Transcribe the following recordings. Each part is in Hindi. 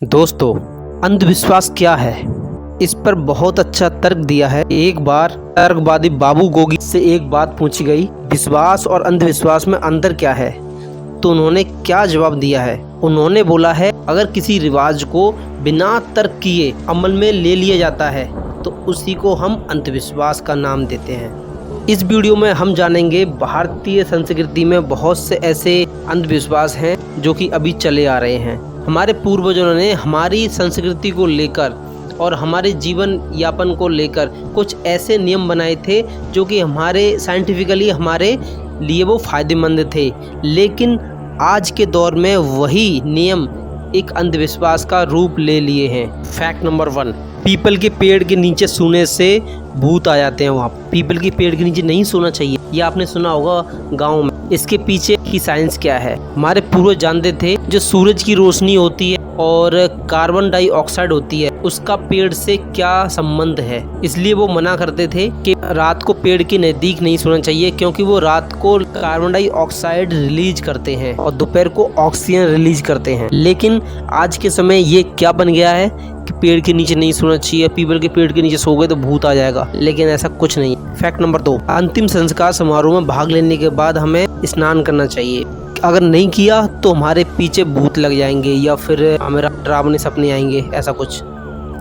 दोस्तों, अंधविश्वास क्या है, इस पर बहुत अच्छा तर्क दिया है। एक बार तर्कवादी बाबू गोगी से एक बात पूछी गई, विश्वास और अंधविश्वास में अंतर क्या है? तो उन्होंने क्या जवाब दिया है? उन्होंने बोला है, अगर किसी रिवाज को बिना तर्क किए अमल में ले लिया जाता है तो उसी को हम अंधविश्वास का नाम देते हैं। इस वीडियो में हम जानेंगे भारतीय संस्कृति में बहुत से ऐसे अंधविश्वास हैं जो कि अभी चले आ रहे हैं। हमारे पूर्वजों ने हमारी संस्कृति को लेकर और हमारे जीवन यापन को लेकर कुछ ऐसे नियम बनाए थे जो कि हमारे साइंटिफिकली हमारे लिए वो फायदेमंद थे, लेकिन आज के दौर में वही नियम एक अंधविश्वास का रूप ले लिए हैं। फैक्ट नंबर 1, पीपल के पेड़ के नीचे सोने से भूत आ जाते हैं। वहाँ पीपल के पेड़ के नीचे नहीं सोना चाहिए, ये आपने सुना होगा गाँव में। इसके पीछे की साइंस क्या है? हमारे पूर्वज जानते थे जो सूरज की रोशनी होती है और कार्बन डाइऑक्साइड होती है, उसका पेड़ से क्या संबंध है, इसलिए वो मना करते थे कि रात को पेड़ के नज़दीक नहीं सोना चाहिए, क्योंकि वो रात को कार्बन डाइऑक्साइड रिलीज करते हैं और दोपहर को ऑक्सीजन रिलीज करते हैं। लेकिन आज के समय ये क्या बन गया है कि पेड़ के नीचे नहीं सोना चाहिए, पीपल के पेड़ के नीचे सो गए तो भूत आ जाएगा, लेकिन ऐसा कुछ नहीं। फैक्ट नंबर 2, अंतिम संस्कार समारोह में भाग लेने के बाद हमें स्नान करना चाहिए। अगर नहीं किया तो हमारे पीछे भूत लग जाएंगे या फिर हमारा डरावने सपने आएंगे, ऐसा कुछ।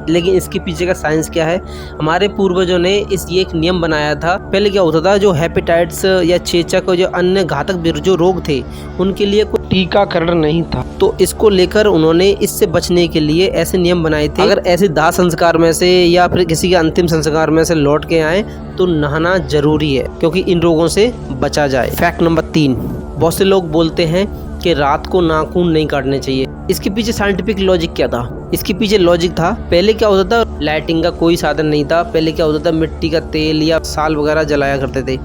लेकिन इसके पीछे का साइंस क्या है? हमारे पूर्वजों ने ये एक नियम बनाया था। पहले क्या होता था, जो हेपेटाइटिस या चेचक और जो अन्य घातक जो रोग थे उनके लिए कोई टीकाकरण नहीं था, तो इसको लेकर उन्होंने इससे बचने के लिए ऐसे नियम बनाए थे। अगर ऐसे दाह संस्कार में से या फिर किसी के अंतिम संस्कार में से लौट के आए तो नहाना जरूरी है, क्योंकि इन रोगों से बचा जाए। फैक्ट नंबर 3, बहुत से लोग बोलते हैं कि रात को नाखून नहीं काटने चाहिए। इसके पीछे साइंटिफिक लॉजिक क्या था? इसके पीछे लॉजिक था, पहले क्या होता था, लाइटिंग का कोई साधन नहीं था। पहले क्या होता था, मिट्टी का तेल या साल वगैरह जलाया करते थे,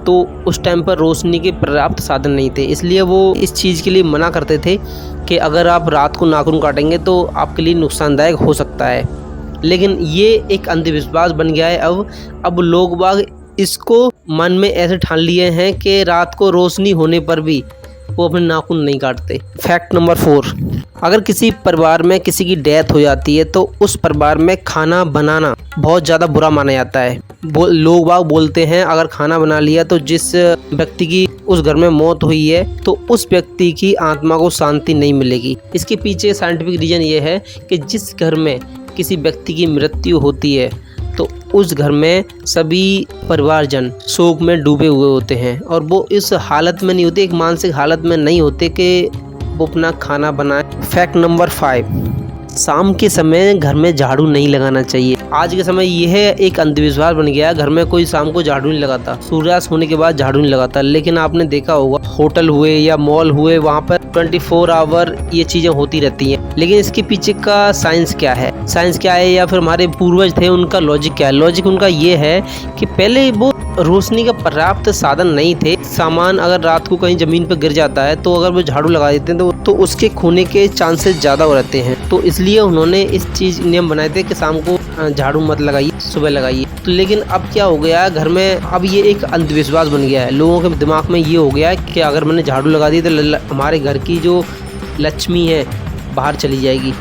तो उस टाइम पर रोशनी के पर्याप्त साधन नहीं थे, इसलिए वो इस चीज़ के लिए मना करते थे कि अगर आप रात को नाखून काटेंगे तो आपके लिए नुकसानदायक हो सकता है। लेकिन ये एक अंधविश्वास बन गया है। अब लोग बाग इसको मन में ऐसे ठान लिए हैं कि रात को रोशनी होने पर भी वो अपने नाखून नहीं काटते। फैक्ट नंबर 4, अगर किसी परिवार में किसी की डेथ हो जाती है तो उस परिवार में खाना बनाना बहुत ज़्यादा बुरा माना जाता है। लोग बाग बोलते हैं अगर खाना बना लिया तो जिस व्यक्ति की उस घर में मौत हुई है तो उस व्यक्ति की आत्मा को शांति नहीं मिलेगी। इसके पीछे साइंटिफिक रीज़न ये है कि जिस घर में किसी व्यक्ति की मृत्यु होती है तो उस घर में सभी परिवारजन शोक में डूबे हुए होते हैं और वो इस हालत में नहीं होते, एक मानसिक हालत में नहीं होते कि वो अपना खाना बनाए। फैक्ट नंबर 5, शाम के समय घर में झाड़ू नहीं लगाना चाहिए। आज के समय यह एक अंधविश्वास बन गया है, घर में कोई शाम को झाड़ू नहीं लगाता, सूर्यास्त होने के बाद झाड़ू नहीं लगाता। लेकिन आपने देखा होगा होटल हुए या मॉल हुए, वहाँ पर 24 आवर ये चीज़ें होती रहती हैं। लेकिन इसके पीछे का साइंस क्या है? साइंस क्या है या फिर हमारे पूर्वज थे उनका लॉजिक क्या है? लॉजिक उनका ये है कि पहले वो रोशनी का पर्याप्त साधन नहीं थे। सामान अगर रात को कहीं ज़मीन पर गिर जाता है तो अगर वो झाड़ू लगा देते हैं तो उसके खोने के चांसेस ज़्यादा हो रहते हैं, तो इसलिए उन्होंने इस चीज़ नियम बनाए थे कि शाम को झाड़ू मत लगाइए, सुबह लगाइए। तो लेकिन अब क्या हो गया है, घर में अब ये एक अंधविश्वास बन गया है। लोगों के दिमाग में ये हो गया है कि अगर मैंने झाड़ू लगा दी तो हमारे घर की जो लक्ष्मी है बाहर चली जाएगी,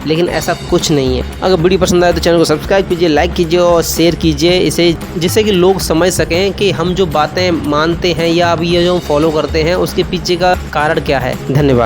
लेकिन ऐसा कुछ नहीं है। अगर वीडियो पसंद आए तो चैनल को सब्सक्राइब कीजिए, लाइक कीजिए और शेयर कीजिए इसे, जिससे कि लोग समझ सकें कि हम जो बातें मानते हैं या अभी ये जो फॉलो करते हैं उसके पीछे का कारण क्या है। धन्यवाद।